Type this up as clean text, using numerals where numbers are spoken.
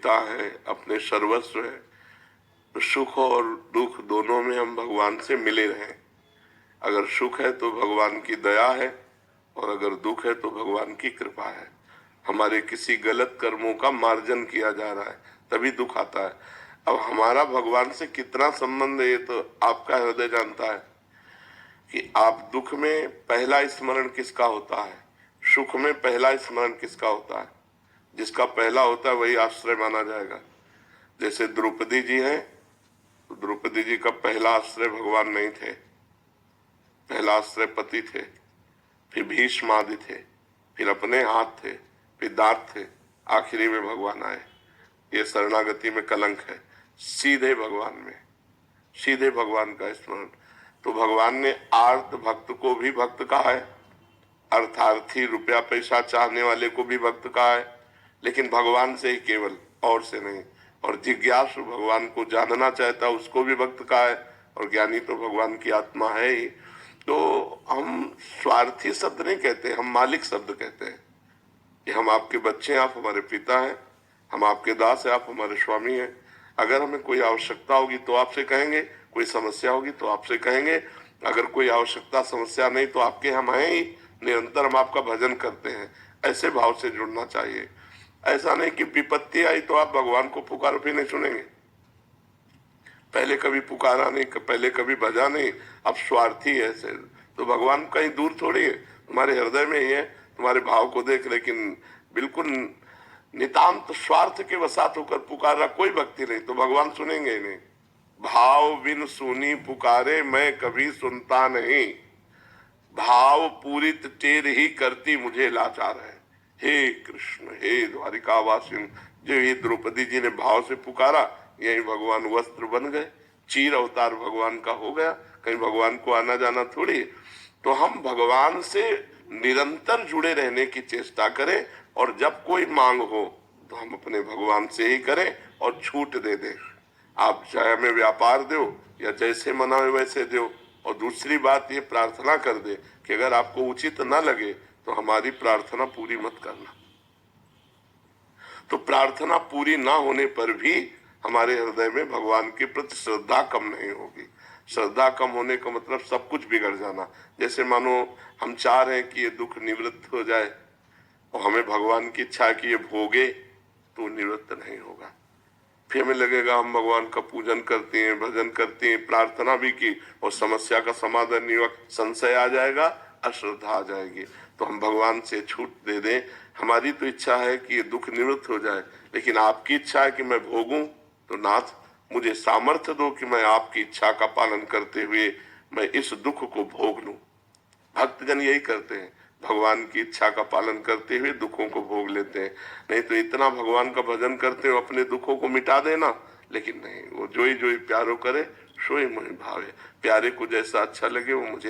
पिता है, अपने सर्वस्व है। तो सुख और दुख दोनों में हम भगवान से मिले रहें। अगर सुख है तो भगवान की दया है, और अगर दुख है तो भगवान की कृपा है। हमारे किसी गलत कर्मों का मार्जन किया जा रहा है, तभी दुख आता है। अब हमारा भगवान से कितना संबंध है ये तो आपका हृदय जानता है कि आप दुख में पहला स्मरण किसका होता है, सुख में पहला स्मरण किसका होता है। जिसका पहला होता है वही आश्रय माना जाएगा। जैसे द्रौपदी जी हैं, तो द्रौपदी जी का पहला आश्रय भगवान नहीं थे, पहला आश्रय पति थे, फिर भीष्म आदि थे, फिर अपने हाथ थे, फिर दांत थे, आखिरी में भगवान आए। ये शरणागति में कलंक है। सीधे भगवान में, सीधे भगवान का स्मरण। तो भगवान ने आर्त भक्त को भी भक्त कहा है, अर्थार्थी रुपया पैसा चाहने वाले को भी भक्त कहा है, लेकिन भगवान से ही केवल, और से नहीं। और जिज्ञासु भगवान को जानना चाहता उसको भी भक्त कहा है, और ज्ञानी तो भगवान की आत्मा है ही। तो हम स्वार्थी शब्द नहीं कहते, हम मालिक शब्द कहते हैं कि हम आपके बच्चे हैं, आप हमारे पिता हैं, हम आपके दास हैं, आप हमारे स्वामी हैं। अगर हमें कोई आवश्यकता होगी तो आपसे कहेंगे, कोई समस्या होगी तो आपसे कहेंगे। अगर कोई आवश्यकता समस्या नहीं तो आपके हम हैं ही, निरंतर हम आपका भजन करते हैं। ऐसे भाव से जुड़ना चाहिए। ऐसा नहीं कि विपत्ति आई तो आप भगवान को पुकारो भी नहीं सुनेंगे। पहले कभी पुकारा नहीं, पहले कभी भजा नहीं, अब स्वार्थी है ऐसे। तो भगवान कहीं दूर थोड़ी है, तुम्हारे हृदय में ही है। तुम्हारे भाव को देख, लेकिन बिल्कुल नितांत स्वार्थ के वसात होकर पुकारा कोई भक्ति नहीं, तो भगवान सुनेंगे ही नहीं। भाव बिन सुनी पुकारे मैं कभी सुनता नहीं, भाव पूरित टेर ही करती मुझे लाचार है। हे कृष्ण, हे द्वारिकावासी, जो ये द्रौपदी जी ने भाव से पुकारा, यही भगवान वस्त्र बन गए, चीर अवतार भगवान का हो गया। कहीं भगवान को आना जाना थोड़ी। तो हम भगवान से निरंतर जुड़े रहने की चेष्टा करें, और जब कोई मांग हो तो हम अपने भगवान से ही करें और छूट दे दें। आप चाहे हमें व्यापार दो या जैसे मना हो वैसे दो। और दूसरी बात ये प्रार्थना कर दे कि अगर आपको उचित ना लगे तो हमारी प्रार्थना पूरी मत करना। तो प्रार्थना पूरी ना होने पर भी हमारे हृदय में भगवान के प्रति श्रद्धा कम नहीं होगी। श्रद्धा कम होने का मतलब सब कुछ बिगड़ जाना। जैसे मानो हम चाह रहे हैं कि ये दुख निवृत्त हो जाए, और हमें भगवान की इच्छा है कि ये भोगे, तो निवृत्त नहीं होगा। फिर हमें लगेगा हम भगवान का पूजन करते हैं, भजन करते हैं, प्रार्थना भी की, और समस्या का समाधान नहीं हुआ, संशय आ जाएगा, अश्रद्धा आ जाएगी। तो हम भगवान से छूट दे दें। हमारी तो इच्छा है कि ये दुख निवृत्त हो जाए, लेकिन आपकी इच्छा है कि मैं भोगूं, तो नाथ मुझे सामर्थ्य दो कि मैं आपकी इच्छा का पालन करते हुए मैं इस दुख को भोग लूं। भक्तजन यही करते हैं, भगवान की इच्छा का पालन करते हुए दुखों को भोग लेते हैं। नहीं तो इतना भगवान का भजन करते हो अपने दुखों को मिटा देना, लेकिन नहीं, वो जोई जोई प्यारो करे सोई मोहि भावे। प्यारे को जैसा अच्छा लगे वो मुझे